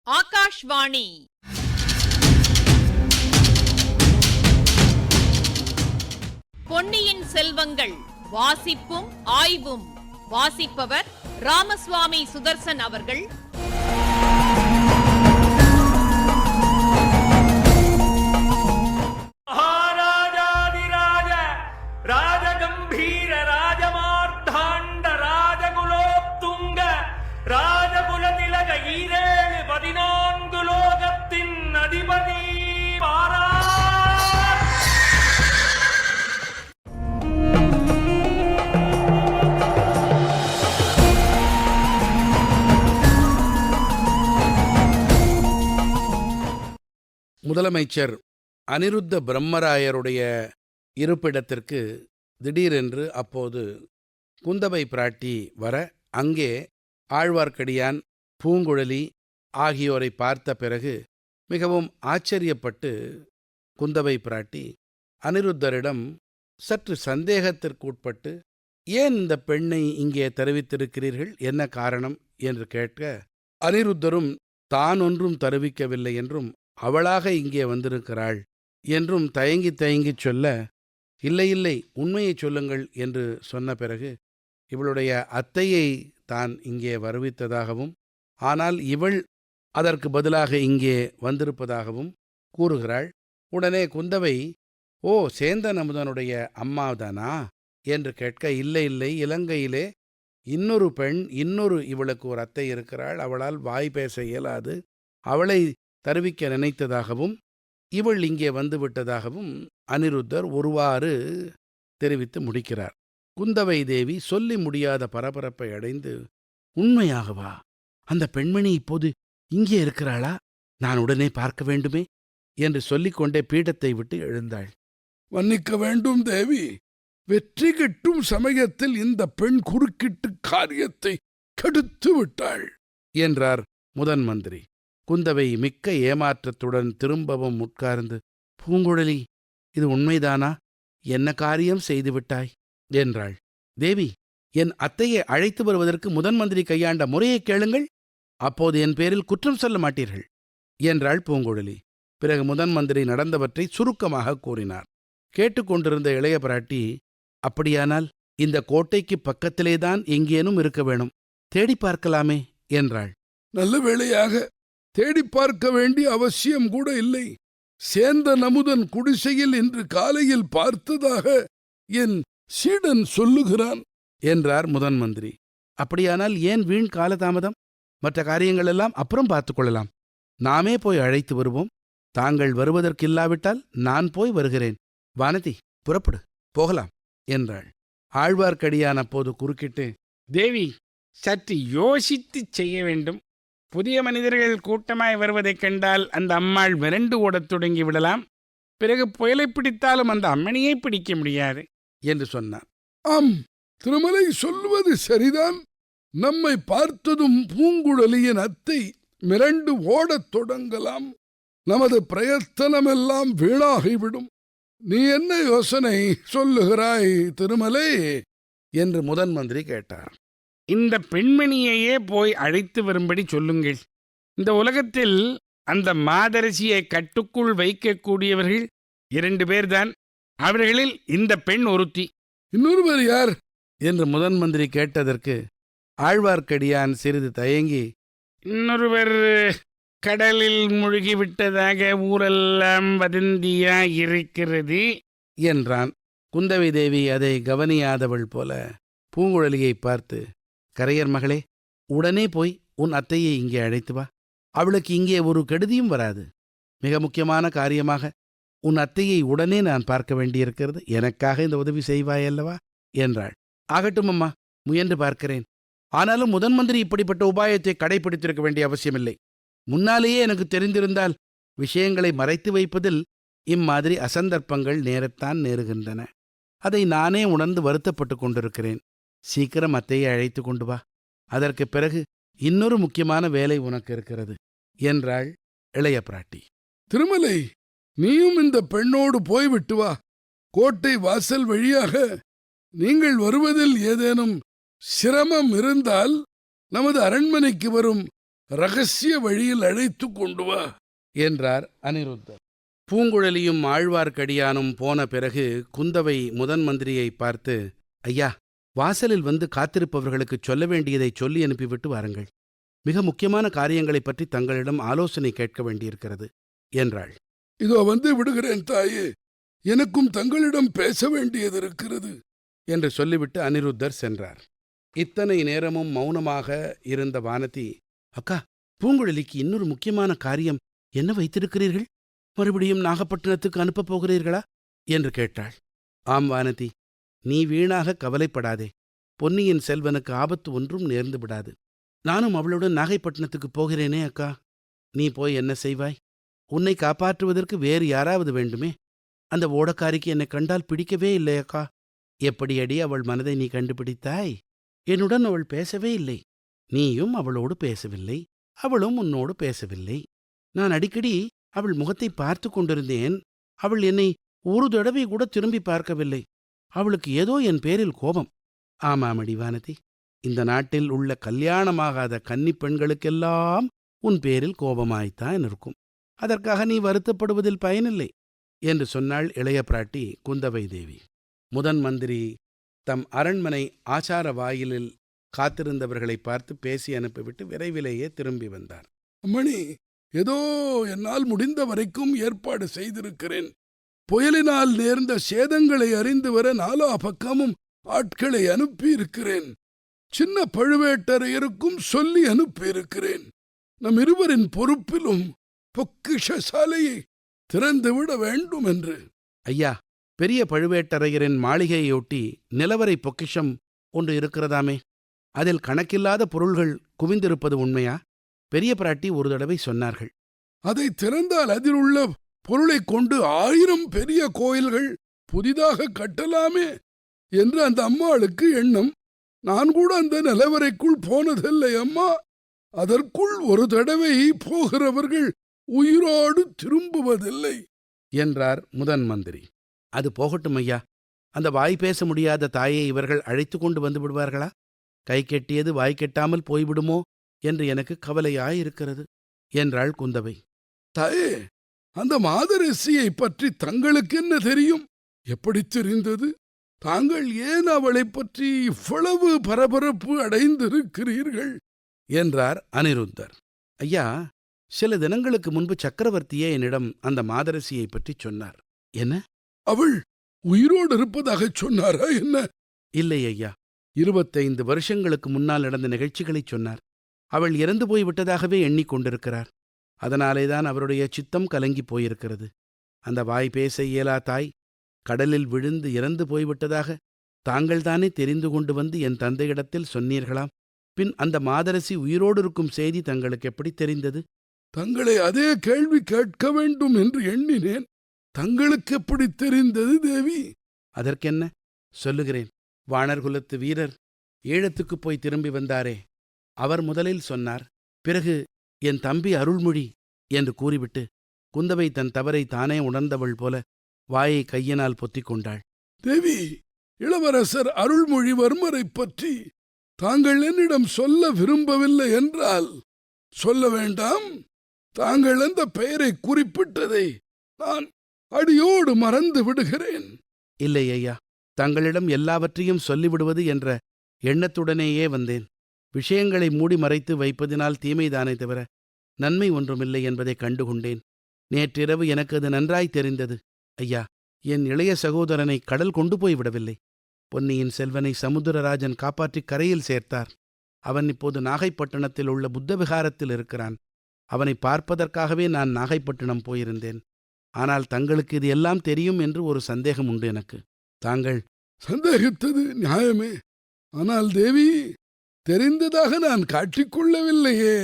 ஆகாஷ்வாணி. பொன்னியின் செல்வங்கள் வாசிப்பும் ஆய்வும். வாசிப்பவர் ராமசுவாமி சுதர்சன் அவர்கள். மகாராஜாதிராஜ ராஜகம்பீர ராஜமார்த்தாண்ட ராஜகுலோத்துங்க ராஜகுலதிலக ஈரேழு 14 லோகத்தின் அதிபதி பாரா. முதலமைச்சர் அனிருத்த பிரம்மராயருடைய இருப்பிடத்திற்கு திடீரென்று அப்போது குந்தவை பிராட்டி வர, அங்கே ஆழ்வார்க்கடியான், பூங்குழலி ஆகியோரை பார்த்த பிறகு மிகவும் ஆச்சரியப்பட்டு குந்தவை பிராட்டி அனிருத்தரிடம் சற்று சந்தேகத்திற்குட்பட்டு, ஏன் இந்த பெண்ணை இங்கே தெரிவித்திருக்கிறீர்கள், என்ன காரணம் என்று கேட்க, அனிருத்தரும் தான் ஒன்றும் தெரிவிக்கவில்லை என்றும் அவளாக இங்கே வந்திருக்கிறாள் என்றும் தயங்கிச் சொல்ல, இல்லை இல்லை உண்மையை சொல்லுங்கள் என்று சொன்ன பிறகு இவளுடைய அத்தையை தான் இங்கே வருவித்ததாகவும், ஆனால் இவள் அதற்கு பதிலாக இங்கே வந்திருப்பதாகவும் கூறுகிறாள். உடனே குந்தவை, ஓ, சேந்தன் அமுதனுடைய அம்மாதானா என்று கேட்க, இல்லை இல்லை, இலங்கையிலே இன்னொரு பெண், இவளுக்கு ஒரு அத்தை இருக்கிறாள், அவளால் வாய் பேச இயலாது, அவளை தருவிக்க நினைத்ததாகவும் இவள் இங்கே வந்துவிட்டதாகவும் அனிருத்தர் ஒருவாறு தெரிவித்து முடிக்கிறார். குந்தவை தேவி சொல்லி முடியாத பரபரப்பை அடைந்து, உண்மையாகவா? அந்த பெண்மணி இப்போது இங்கே இருக்கிறாளா? நான் உடனே பார்க்க வேண்டுமே என்று சொல்லிக்கொண்டே பீடத்தை விட்டு எழுந்தாள். மன்னிக்க வேண்டும் தேவி, வெற்றி கிட்டும் சமயத்தில் இந்த பெண் குறுக்கிட்டு காரியத்தை கெடுத்து விட்டாள் என்றார் முதன் மந்திரி. குந்தவை மிக்க ஏமாற்றத்துடன் திரும்பவும் உட்கார்ந்து, பூங்குழலி, இது உண்மைதானா? என்ன காரியம் செய்துவிட்டாய் என்றாள். தேவி, என் அத்தையை அழைத்து வருவதற்கு முதன் மந்திரி கையாண்ட முறையை கேளுங்கள், அப்போது என் பேரில் குற்றம் சொல்ல மாட்டீர்கள் என்றாள் பூங்குழலி. பிறகு முதன் மந்திரி நடந்தவற்றை சுருக்கமாக கூறினார். கேட்டுக்கொண்டிருந்த இளைய பிராட்டி, அப்படியானால் இந்த கோட்டைக்கு பக்கத்திலேதான் எங்கேனும் இருக்க வேணும், தேடி பார்க்கலாமே என்றாள். நல்ல வேளையாக தேடி பார்க்க வேண்டிய அவசியம் கூட இல்லை. சேந்தன் அமுதன் குடிசையில் இன்று காலையில் பார்த்ததாக என் சீடன் சொல்லுகிறான் என்றார் முதன் மந்திரி. அப்படியானால் ஏன் வீண் காலதாமதம்? மற்ற காரியங்களெல்லாம் அப்புறம் பார்த்துக் கொள்ளலாம். நாமே போய் அழைத்து வருவோம். தாங்கள் வருவதற்கில்லாவிட்டால் நான் போய் வருகிறேன். வானதி, புறப்படு, போகலாம் என்றாள். ஆழ்வார்க்கடியான் அப்போது குறுக்கிட்டு, தேவி, சற்று யோசித்துச் செய்ய வேண்டும். புதிய மனிதர்கள் கூட்டமாய் வருவதைக் கண்டால் அந்த அம்மாள் மிரண்டு ஓடத் தொடங்கி விடலாம். பிறகு புயலை பிடித்தாலும் அந்த அம்மணியை பிடிக்க முடியாது என்று சொன்னார். ஆம், திருமலை சொல்வது சரிதான். நம்மை பார்த்ததும் பூங்குழலியின் அத்தை மிரண்டு ஓடத் தொடங்கலாம். நமது பிரயத்தனமெல்லாம் வீணாகிவிடும். நீ என்ன யோசனை சொல்லுகிறாய் திருமலை என்று முதன் மந்திரி கேட்டார். இந்த பெண்மணியையே போய் அழைத்து வரும்படி சொல்லுங்கள். இந்த உலகத்தில் அந்த மாதரசியை கட்டுக்குள் வைக்கக்கூடியவர்கள் 2 பேர்தான். அவர்களில் இந்த பெண் ஒருத்தி. இன்னொருவர் யார் என்று முதன் மந்திரி கேட்டதற்கு ஆழ்வார்க்கடியான் சிறிது தயங்கி, இன்னொருவர் கடலில் முழுகிவிட்டதாக ஊரெல்லாம் வதந்தியாயிருக்கிறது என்றான். குந்தவை தேவி அதை கவனியாதவள் போல பூங்குழலியை பார்த்து, கரையர் மகளே, உடனே போய் உன் அத்தையை இங்கே அழைத்து வா. அவளுக்கு இங்கே ஒரு கெடுதியும் வராது. மிக முக்கியமான காரியமாக உன் அத்தையை உடனே நான் பார்க்க வேண்டியிருக்கிறது. எனக்காக இந்த உதவி செய்வாயல்லவா என்றாள். ஆகட்டும் அம்மா, முயன்று பார்க்கிறேன். ஆனாலும் முதன் மந்திரி இப்படிப்பட்ட உபாயத்தை கடைபிடித்திருக்க வேண்டிய அவசியமில்லை. முன்னாலேயே எனக்கு தெரிந்திருந்தால் விஷயங்களை மறைத்து வைப்பதில் இம்மாதிரி அசந்தர்ப்பங்கள் நேரத்தான் நேருகின்றன. அதை நானே உணர்ந்து வருத்தப்பட்டு கொண்டிருக்கிறேன். சீக்கிரம் அத்தையை அழைத்து கொண்டு வா. அதற்கு பிறகு இன்னொரு முக்கியமான வேலை உனக்கு இருக்கிறது என்றாள் இளைய பிராட்டி. திருமலை, நீயும் இந்த பெண்ணோடு போய்விட்டு வா. கோட்டை வாசல் வழியாக நீங்கள் வருவதில் ஏதேனும் சிரமம் இருந்தால் நமது அரண்மனைக்கு வரும் ரகசிய வழியில் அழைத்து கொண்டு வா என்றார் அனிருத்தர். பூங்குழலியும் ஆழ்வார்க்கடியானும் போன பிறகு குந்தவை முதன் மந்திரியை பார்த்து, ஐயா, வாசலில் வந்து காத்திருப்பவர்களுக்குச் சொல்ல வேண்டியதை சொல்லி அனுப்பிவிட்டு வாருங்கள். மிக முக்கியமான காரியங்களைப் பற்றி தங்களிடம் ஆலோசனை கேட்க வேண்டியிருக்கிறது என்றாள். இதோ வந்து விடுகிறேன் தாயே, எனக்கும் தங்களிடம் பேச வேண்டியது இருக்கிறது என்று சொல்லிவிட்டு அனிருத்தர் சென்றார். இத்தனை நேரமும் மௌனமாக இருந்த வானதி, அக்கா, பூங்குழலிக்கு இன்னொரு முக்கியமான காரியம் என்ன வைத்திருக்கிறீர்கள்? மறுபடியும் நாகப்பட்டினத்துக்கு அனுப்பப் போகிறீர்களா என்று கேட்டாள். ஆம் வானதி, நீ வீணாக கவலைப்படாதே. பொன்னியின் செல்வனுக்கு ஆபத்து ஒன்றும் நேர்ந்து விடாது. நானும் அவளுடன் நாகைப்பட்டினத்துக்கு போகிறேனே அக்கா. நீ போய் என்ன செய்வாய்? உன்னை காப்பாற்றுவதற்கு வேறு யாராவது வேண்டுமே. அந்த ஓடக்காரிக்கு என்னை கண்டால் பிடிக்கவே இல்லை அக்கா. எப்படியடி அவள் மனதை நீ கண்டுபிடித்தாய்? என்னுடன் அவள் பேசவே இல்லை. நீயும் அவளோடு பேசவில்லை, அவளும் உன்னோடு பேசவில்லை. நான் அடிக்கடி அவள் முகத்தை பார்த்து கொண்டிருந்தேன். அவள் என்னை ஒரு தடவை கூட திரும்பி பார்க்கவில்லை. அவளுக்கு ஏதோ என் பேரில் கோபம். ஆமாமடி வானதி, இந்த நாட்டில் உள்ள கல்யாணமாகாத கன்னிப் பெண்களுக்கெல்லாம் உன் பேரில் கோபமாய்த்தான் இருக்கும். அதற்காக நீ வருத்தப்படுவதில் பயனில்லை என்று சொன்னாள் இளைய பிராட்டி குந்தவை தேவி. முதன் மந்திரி தம் அரண்மனை ஆச்சார வாயிலில் காத்திருந்தவர்களை பார்த்து பேசி அனுப்பிவிட்டு விரைவிலேயே திரும்பி வந்தார். அம்மணி, ஏதோ என்னால் முடிந்த வரைக்கும் ஏற்பாடு செய்திருக்கிறேன். புயலினால் நேர்ந்த சேதங்களை அறிந்து வர நாலா பக்கமும் ஆட்களை அனுப்பியிருக்கிறேன். சின்ன பழுவேட்டரையருக்கும் சொல்லி அனுப்பியிருக்கிறேன். நம் இருவரின் பொறுப்பிலும் பொக்கிஷ சாலையை திறந்துவிட வேண்டும் என்று. ஐயா, பெரிய பழுவேட்டரையரின் மாளிகையொட்டி நிலவரை பொக்கிஷம் ஒன்று இருக்கிறதாமே, அதில் கணக்கில்லாத பொருள்கள் குவிந்திருப்பது உண்மையா? பெரிய பிராட்டி ஒரு தடவை சொன்னார்கள். அதை திறந்தால் அதில் உள்ள பொருளை கொண்டு 1000 பெரிய கோயில்கள் புதிதாக கட்டலாமே என்று அந்த அம்மாளுக்கு எண்ணம். நான் கூட அந்த நிலவரைக்குள் போனதில்லை அம்மா. அதற்குள் ஒரு தடவை போகிறவர்கள் உயிரோடு திரும்புவதில்லை என்றார் முதன் மந்திரி. அது போகட்டும் ஐயா. அந்த வாய் பேச முடியாத தாயை இவர்கள் அழைத்து கொண்டு வந்து விடுவார்களா? கை கெட்டியது வாய் கெட்டாமல் போய்விடுமோ என்று எனக்கு கவலையாயிருக்கிறது என்றாள் குந்தவை. தாயே, அந்த மாதரசியை பற்றி தங்களுக்கு என்ன தெரியும்? எப்படி தெரிந்தது? தாங்கள் ஏன் அவளைப் பற்றி இவ்வளவு பரபரப்பு அடைந்திருக்கிறீர்கள் என்றார் அனிருத்தர். ஐயா, சில தினங்களுக்கு முன்பு சக்கரவர்த்தியே என்னிடம் அந்த மாதரசியை பற்றி சொன்னார். என்ன? அவள் உயிரோடு இருப்பதாகச் சொன்னாரா என்ன? இல்லை ஐயா, 25 வருஷங்களுக்கு முன்னால் நடந்த நிகழ்ச்சிகளைச் சொன்னார். அவள் இறந்து போய்விட்டதாகவே எண்ணிக்கொண்டிருக்கிறார். அதனாலேதான் அவருடைய சித்தம் கலங்கி போயிருக்கிறது. அந்த வாய் பேச இயலா தாய் கடலில் விழுந்து இறந்து போய்விட்டதாக தாங்கள்தானே தெரிந்து கொண்டு வந்து என் தந்தையிடத்தில் சொன்னீர்களாம். பின் அந்த மாதரசி உயிரோடு இருக்கும் செய்தி தங்களுக்கு எப்படி தெரிந்தது? தங்களை அதே கேள்வி கேட்க வேண்டும் என்று எண்ணினேன். தங்களுக்கு எப்படி தெரிந்தது தேவி? அதற்கென்ன, சொல்லுகிறேன். வாணர்குலத்து வீரர் ஈழத்துக்குப் போய் திரும்பி வந்தாரே, அவர் முதலில் சொன்னார். பிறகு என் தம்பி அருள்மொழி என்று கூறிவிட்டு குந்தவை தன் தவறை தானே உணர்ந்தவள் போல வாயை கையினால் பொத்திக் கொண்டாள். தேவி, இளவரசர் அருள்மொழிவர்மரைப் பற்றி தாங்கள் என்னிடம் சொல்ல விரும்பவில்லை என்றால் சொல்ல வேண்டாம். தாங்கள் அந்த பெயரை குறிப்பிட்டதை நான் அடியோடு மறந்து விடுகிறேன். இல்லை ஐயா, தங்களிடம் எல்லாவற்றையும் சொல்லிவிடுவது என்ற எண்ணத்துடனேயே வந்தேன். விஷயங்களை மூடி மறைத்து வைப்பதினால் தீமைதானே தவிர நன்மை ஒன்றுமில்லை என்பதை கண்டுகொண்டேன். நேற்றிரவு எனக்கு அது நன்றாய் தெரிந்தது. ஐயா, என் இளைய சகோதரனை கடல் கொண்டு போய்விடவில்லை. பொன்னியின் செல்வனை சமுத்திரராஜன் காப்பாற்றிக் கரையில் சேர்த்தார். அவன் இப்போது நாகைப்பட்டினத்தில் உள்ள புத்த விகாரத்தில் இருக்கிறான். அவனை பார்ப்பதற்காகவே நான் நாகைப்பட்டினம் போயிருந்தேன். ஆனால் தங்களுக்கு இது எல்லாம் தெரியும் என்று ஒரு சந்தேகம் உண்டு எனக்கு. தாங்கள் சந்தேகித்தது நியாயமே. ஆனால் தேவி, தெரிந்ததாக நான் காட்டிக்கொள்ளவில்லையே.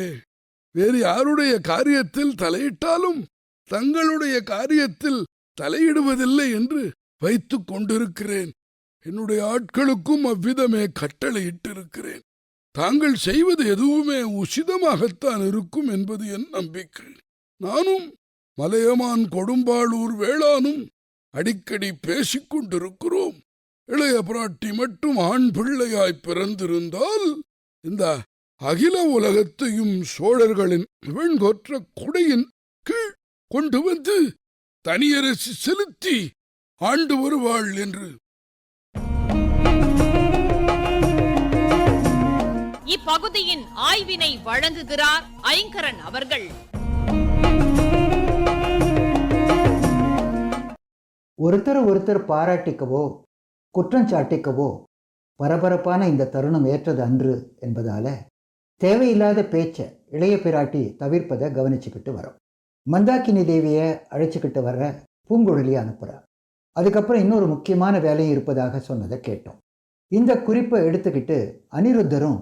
வேறு யாருடைய காரியத்தில் தலையிட்டாலும் தங்களுடைய காரியத்தில் தலையிடுவதில்லை என்று வைத்துக் கொண்டிருக்கிறேன். என்னுடைய ஆட்களுக்கும் அவ்விதமே கட்டளையிட்டிருக்கிறேன். தாங்கள் செய்வது எதுவுமே உசிதமாகத்தான் இருக்கும் என்பது என் நம்பிக்கை. நானும் மலையமான் கொடும்பாளூர் வேளானும் அடிக்கடி பேசிக் கொண்டிருக்கிறோம். இளைய பிராட்டி மட்டும் ஆண் பிள்ளையாய் பிறந்திருந்தால் இந்த அகில உலகத்தையும் சோழர்களின் வெண்கொற்ற குடையின் கீழ் கொண்டு வந்து தனியரசு செலுத்தி ஆண்டு வருவாள் என்று. இப்பகுதியின் ஆய்வினை வழங்குகிறார் ஐங்கரன் அவர்கள். ஒருத்தர் பாராட்டிக்கவோ குற்றஞ்சாட்டிக்கவோ பரபரப்பான இந்த தருணம் ஏற்றது அன்று என்பதால தேவையில்லாத பேச்சை இளைய பிராட்டி தவிர்ப்பதை கவனிச்சுக்கிட்டு வரோம். மந்தாக்கினி தேவியை அழைச்சிக்கிட்டு வர்ற பூங்குழலி அனுப்புறா. அதுக்கப்புறம் இன்னொரு முக்கியமான வேலையும் இருப்பதாக சொன்னதை கேட்டோம். இந்த குறிப்பை எடுத்துக்கிட்டு அனிருத்தரும்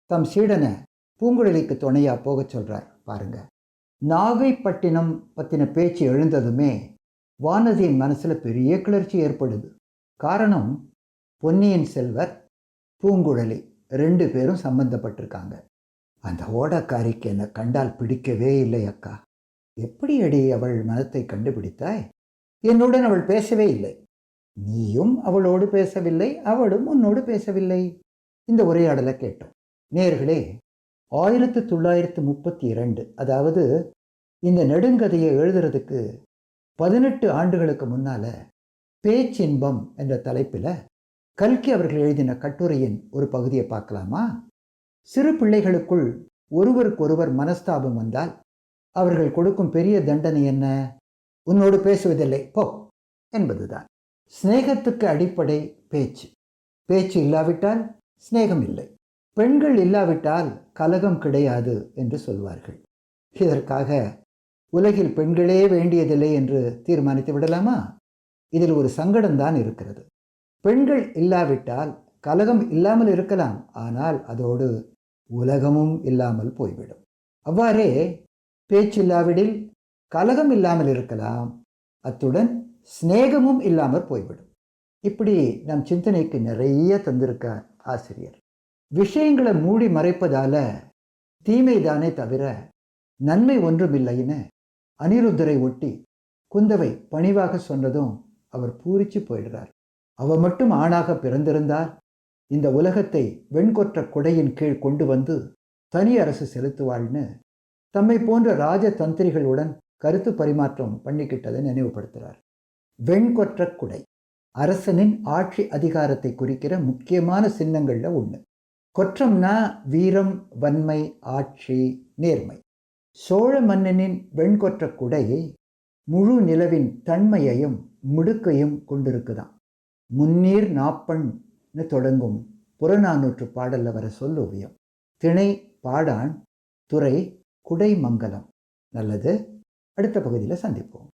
தம் சீடனை பூங்குழலிக்கு துணையா போக சொல்றார். பாருங்க, நாகைப்பட்டினம் பத்தின பேச்சு எழுந்ததுமே வானதியின் மனசுல பெரிய கிளர்ச்சி ஏற்படுது. காரணம், பொன்னியின் செல்வர் பூங்குழலி 2 பேரும் சம்பந்தப்பட்டிருக்காங்க. அந்த ஓடக்காரிக்கு என்னை கண்டால் பிடிக்கவே இல்லை அக்கா. எப்படி அடி அவள் மனத்தை கண்டுபிடித்தாய்? என்னுடன் அவள் பேசவே இல்லை, நீயும் அவளோடு பேசவில்லை, அவளும் உன்னோடு பேசவில்லை. இந்த உரையாடலை கேட்டோம். நேயர்களே, 1932, அதாவது இந்த நெடுங்கதையை எழுதுறதுக்கு 18 ஆண்டுகளுக்கு முன்னால பேச்சின்பம் என்ற தலைப்பில் கல்கி அவர்கள் எழுதின கட்டுரையின் ஒரு பகுதியை பார்க்கலாமா? சிறு பிள்ளைகளுக்குள் ஒருவருக்கொருவர் மனஸ்தாபம் வந்தால் அவர்கள் கொடுக்கும் பெரிய தண்டனை என்ன? உன்னோடு பேசுவதில்லை போ என்பதுதான். சிநேகத்துக்கு அடிப்படை பேச்சு. பேச்சு இல்லாவிட்டால் சிநேகம் இல்லை. பெண்கள் இல்லாவிட்டால் கலகம் கிடையாது என்று சொல்வார்கள். இதற்காக உலகில் பெண்களே வேண்டியதில்லை என்று தீர்மானித்து விடலாமா? இதில் ஒரு சங்கடம்தான் இருக்கிறது. பெண்கள் இல்லாவிட்டால் கலகம் இல்லாமல் இருக்கலாம், ஆனால் அதோடு உலகமும் இல்லாமல் போய்விடும். அவ்வாறே பேச்சில்லாவிடில் கலகம் இல்லாமல் இருக்கலாம், அத்துடன் சிநேகமும் இல்லாமல் போய்விடும். இப்படி நம் சிந்தனைக்கு நிறைய தந்திருக்கார் ஆசிரியர். விஷயங்களை மூடி மறைப்பதால தீமைதானே தவிர நன்மை ஒன்றுமில்லைன்னு அனிருத்தரை ஒட்டி குந்தவை பணிவாக சொன்னதும் அவர் பூரிச்சு போயிடுறார். அவ மட்டும் ஆணாக பிறந்திருந்தால் இந்த உலகத்தை வெண்கொற்ற குடையின் கீழ் கொண்டு வந்து தனி அரசு செலுத்துவாள்னு தம்மை போன்ற ராஜ தந்திரிகளுடன் கருத்து பரிமாற்றம் பண்ணிக்கிட்டதை நினைவுபடுத்துகிறார். வெண்கொற்ற குடை அரசனின் ஆட்சி அதிகாரத்தை குறிக்கிற முக்கியமான சின்னங்கள்ல ஒன்று. கொற்றம்னா வீரம், வன்மை, ஆட்சி, நேர்மை. சோழ மன்னனின் வெண்கொற்ற குடை முழு நிலவின் தன்மையையும் முடுக்கையும் கொண்டிருக்குதாம். முன்னீர் நாப்பண்னு தொடங்கும் புறநானூற்று பாடல்ல வர சொல்லோவியம். திணை பாடான், துறை குடைமங்கலம். நல்லது, அடுத்த பகுதியில் சந்திப்போம்.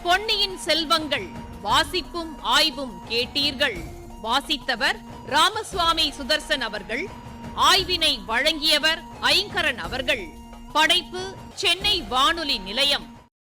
பொன்னியின் செல்வங்கள் வாசிப்பும் ஆய்வும் கேட்டீர்கள். வாசித்தவர் ராமசுவாமி சுதர்சன் அவர்கள். ஆய்வினை வழங்கியவர் ஐங்கரன் அவர்கள். படைப்பு சென்னை வானொலி நிலையம்.